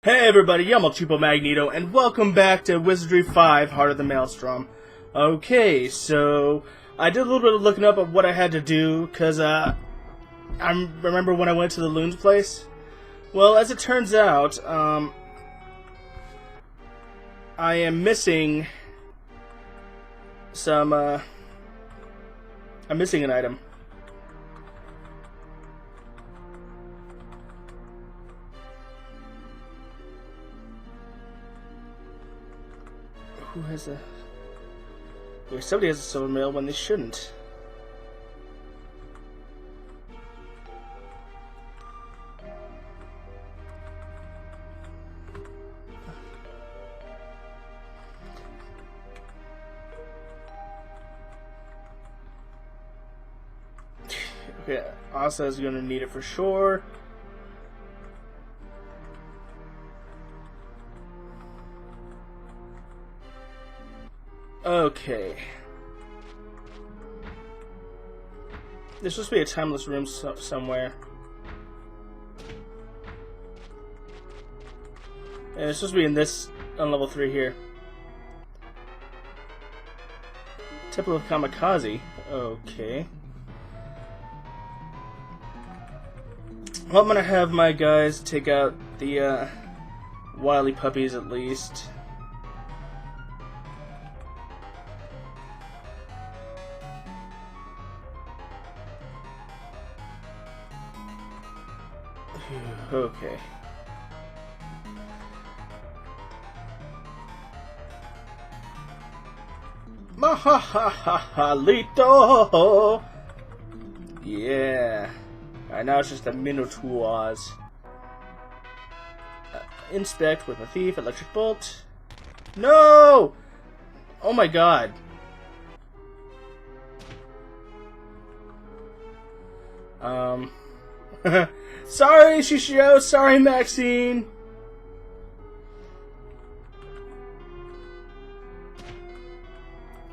Hey everybody, I'm elcheapomagneto, and welcome back to Wizardry V, Heart of the Maelstrom. Okay, so I did a little bit of looking up at what I had to do, because I remember when I went to the Loon's place? Well, as it turns out, I am missing some, I'm missing an item. Who has a... Wait, somebody has a silver mail when they shouldn't. Okay, Asa is going to need it for sure. Okay. There's supposed to be a timeless room somewhere. And it's supposed to be in this, on level 3 here. Temple of Kamikaze. Okay. Well, I'm gonna have my guys take out the, wily puppies at least. Okay. Mahahahalito! Yeah. Alright, now it's just the Minotaurs. Inspect with a thief, electric bolt. No! Oh my god. Sorry, Shishio. Sorry, Maxine.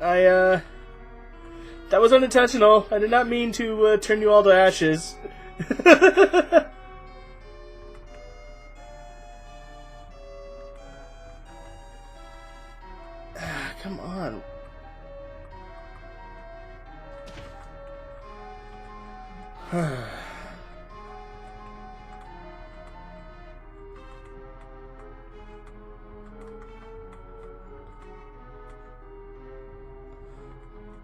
That was unintentional. I did not mean to turn you all to ashes. Come on.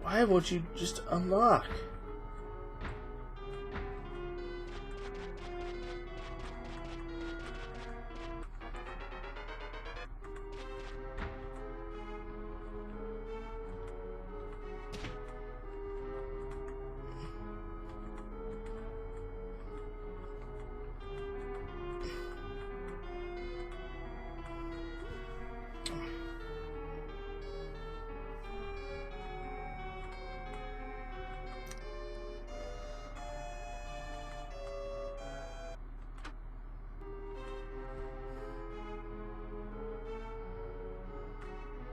Why won't you just unlock?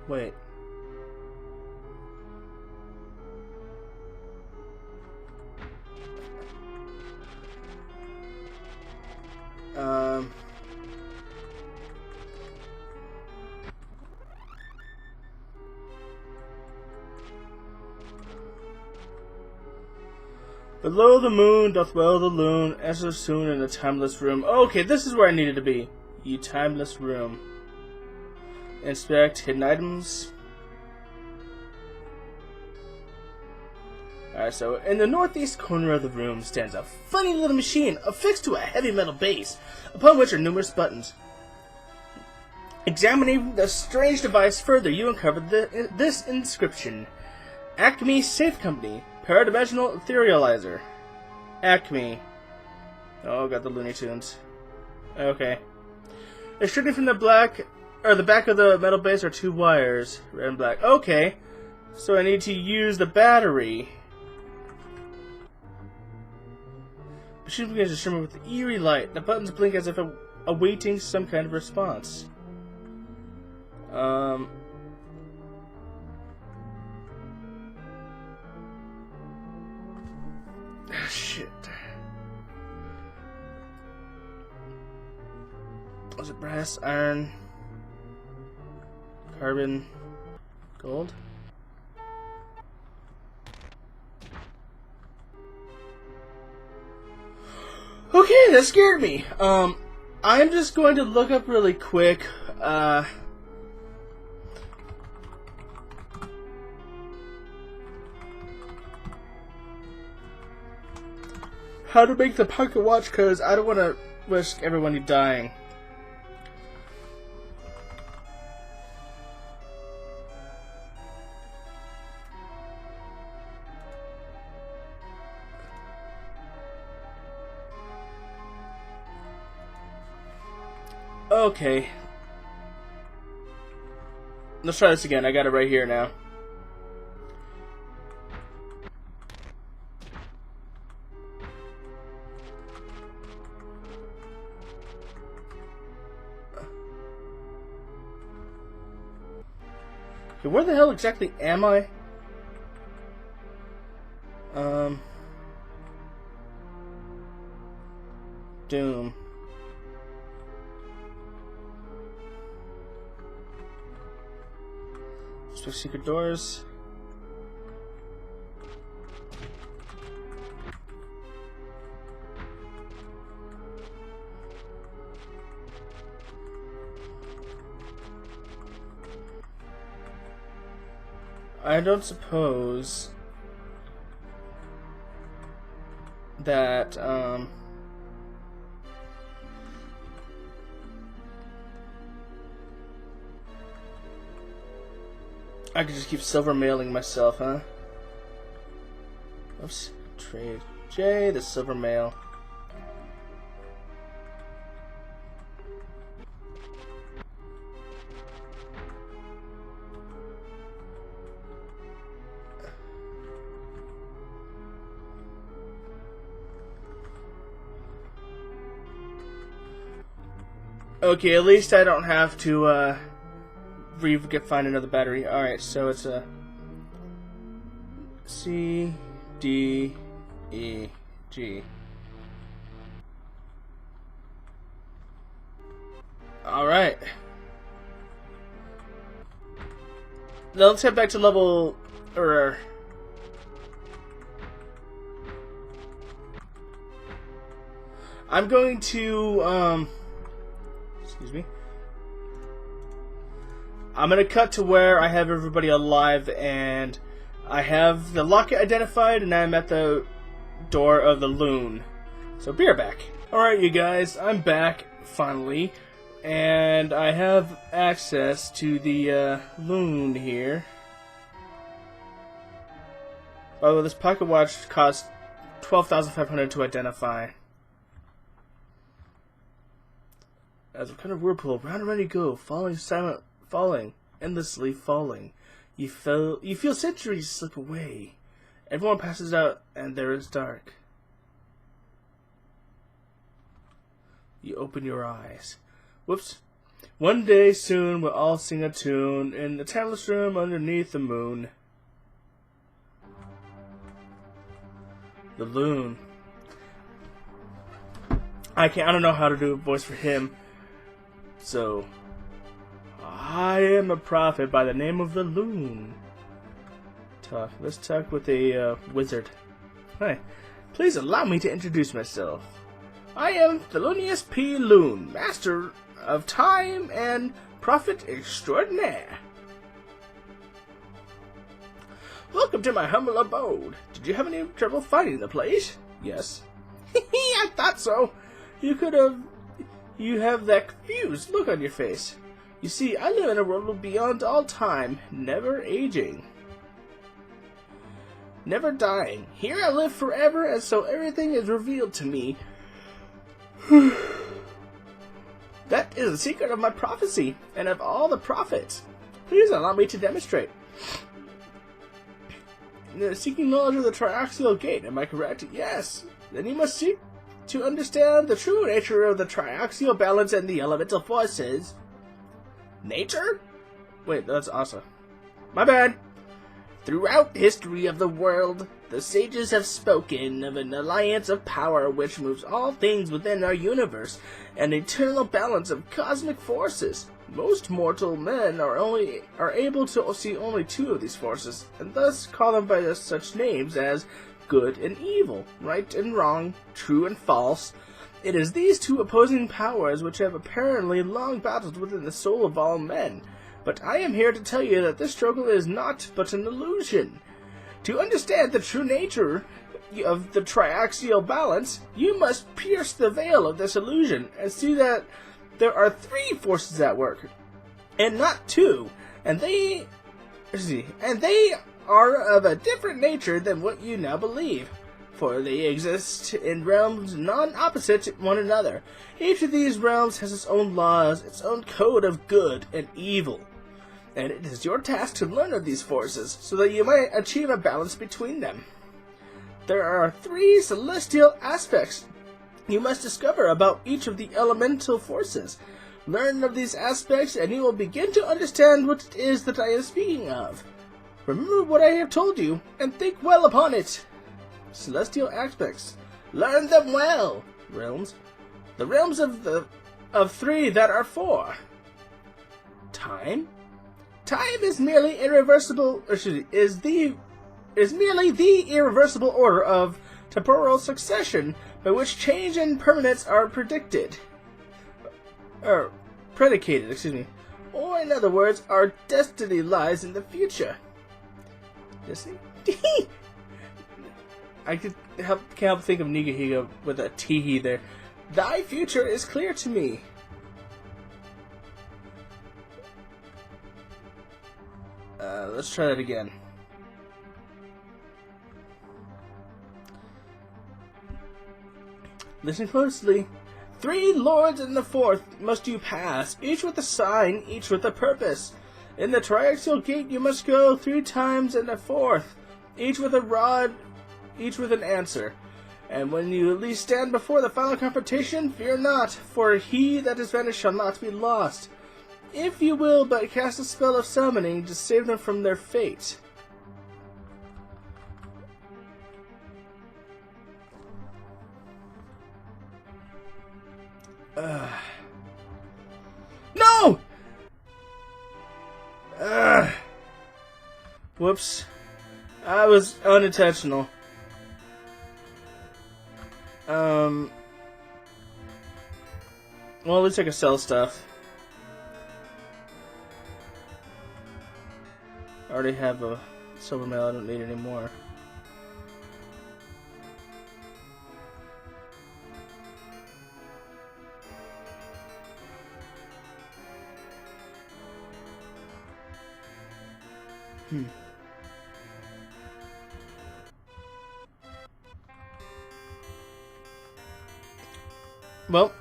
Wait. Below the moon doth dwell the loon, as so soon in a timeless room. Okay, this is where I needed to be. You timeless room. Inspect hidden items. Alright, so in the northeast corner of the room stands a funny little machine affixed to a heavy metal base, upon which are numerous buttons. Examining the strange device further, you uncover this inscription. Acme Safe Company, Paradimensional Etherealizer. Acme. Oh, got the Looney Tunes. Okay. Extruding from the back of the metal base are 2 wires, red and black. Okay, so I need to use the battery. The machine begins to shimmer with eerie light. The buttons blink as if awaiting some kind of response. Shit. Was it brass, iron, carbon, gold? Okay, that scared me. I'm just going to look up really quick, how to make the pocket watch, because I don't want to risk everyone dying. Okay. Let's try this again. I got it right here now. Okay, where the hell exactly am I? Doom. Secret doors. I don't suppose that I could just keep silver mailing myself, huh? Oops. Trade. J, the silver mail. Okay, at least I don't have to, find another battery. Alright, so it's a C, D, E, G. Alright. Now let's head back to level... I'm going to, excuse me. I'm going to cut to where I have everybody alive, and I have the locket identified, and I'm at the door of the Loon. So be right back. Alright, you guys, I'm back, finally, and I have access to the Loon here. By the way, this pocket watch costs $12,500 to identify. As a kind of whirlpool, round and ready to go, falling, endlessly falling. You feel centuries slip away. Everyone passes out, and there is dark. You open your eyes. Whoops. One day soon we'll all sing a tune in the timeless room underneath the moon. The Loon. I don't know how to do a voice for him. So, I am a prophet by the name of the Loon. Let's talk with a wizard. Hi, please allow me to introduce myself. I am Thelonious P. Loon, master of time and prophet extraordinaire. Welcome to my humble abode. Did you have any trouble finding the place? Yes. I thought so. You have that confused look on your face. You see, I live in a world beyond all time, never aging, never dying. Here I live forever, and so everything is revealed to me. That is the secret of my prophecy, and of all the prophets. Please allow me to demonstrate. Seeking knowledge of the triaxial gate, am I correct? Yes. Then you must seek to understand the true nature of the triaxial balance and the elemental forces. Nature? Wait, that's Asa. My bad. Throughout the history of the world, the sages have spoken of an alliance of power which moves all things within our universe, an eternal balance of cosmic forces. Most mortal men are able to see only two of these forces, and thus call them by such names as good and evil, right and wrong, true and false. It is these two opposing powers which have apparently long battled within the soul of all men. But I am here to tell you that this struggle is not but an illusion. To understand the true nature of the triaxial balance, you must pierce the veil of this illusion and see that there are three forces at work, and not two, and they are of a different nature than what you now believe, for they exist in realms non-opposite to one another. Each of these realms has its own laws, its own code of good and evil, and it is your task to learn of these forces so that you might achieve a balance between them. There are three celestial aspects you must discover about each of the elemental forces. Learn of these aspects and you will begin to understand what it is that I am speaking of. Remember what I have told you, and think well upon it. Celestial aspects. Learn them well. Realms. The realms of three that are four. Time. Time is merely merely the irreversible order of temporal succession by which change and permanence are predicated, or in other words, our destiny lies in the future. Destiny? I can't help think of Nigahiga with a teehee there. Thy future is clear to me. Let's try that again. Listen closely. 3 lords and the 4th must you pass, each with a sign, each with a purpose. In the triaxial gate you must go 3 times and a 4th, each with a rod, each with an answer. And when you at least stand before the final confrontation, fear not, for he that is vanished shall not be lost. If you will but cast a spell of summoning to save them from their fate. No! Whoops. I was unintentional. Well, at least I can sell stuff. I already have a silver mail, I don't need any more. Well,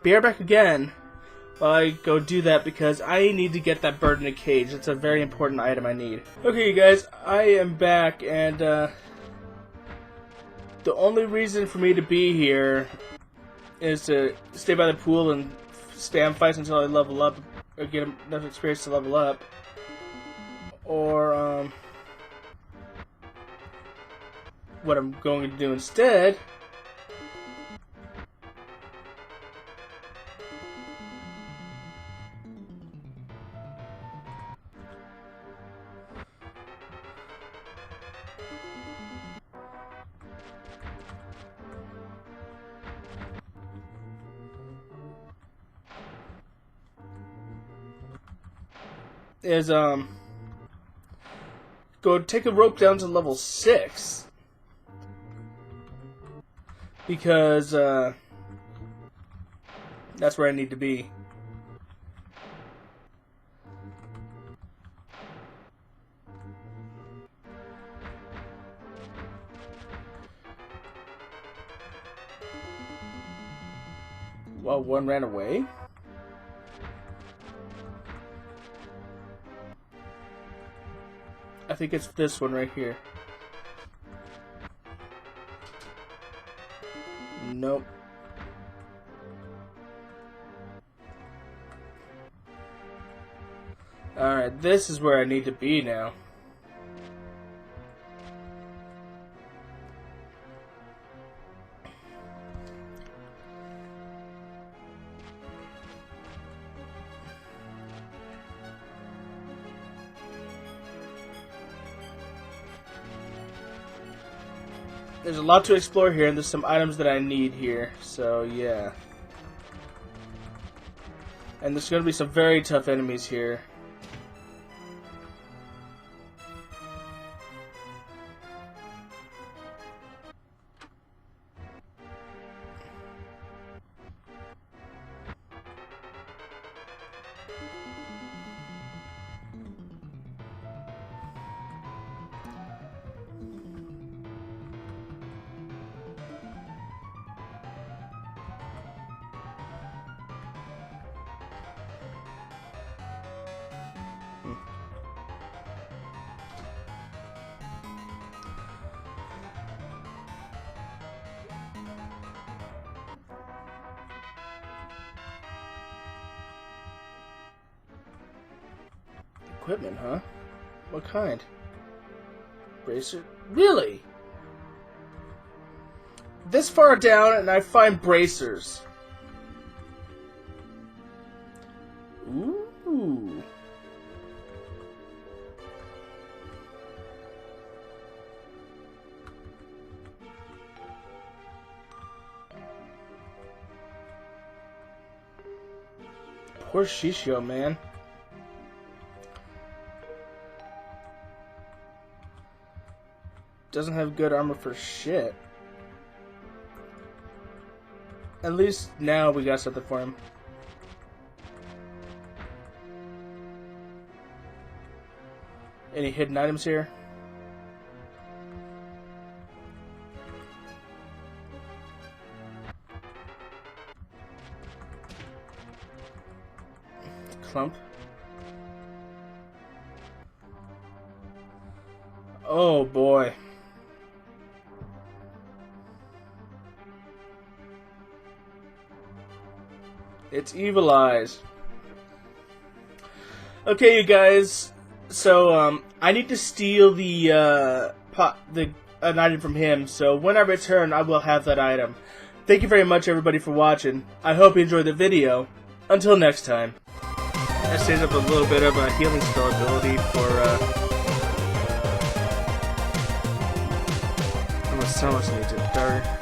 be right back again while I go do that because I need to get that bird in a cage. It's a very important item I need. Okay, you guys, I am back, and the only reason for me to be here is to stay by the pool and spam fights until I level up, or get enough experience to level up. Or, what I'm going to do instead is, go take a rope down to level 6. Because, that's where I need to be. Well, one ran away. I think it's this one right here. Nope. Alright, this is where I need to be now. There's a lot to explore here, and there's some items that I need here, so yeah. And there's going to be some very tough enemies here. Equipment, huh? What kind? Bracer? Really? This far down and I find bracers. Ooh. Poor Shishio, man. Doesn't have good armor for shit. At least now we got something for him. Any hidden items here? Clump. Oh boy. It's Evil Eyes. Okay, you guys. So, I need to steal an item from him. So, when I return, I will have that item. Thank you very much, everybody, for watching. I hope you enjoyed the video. Until next time. That saves up a little bit of a healing spell ability for, so much needs it. Dark.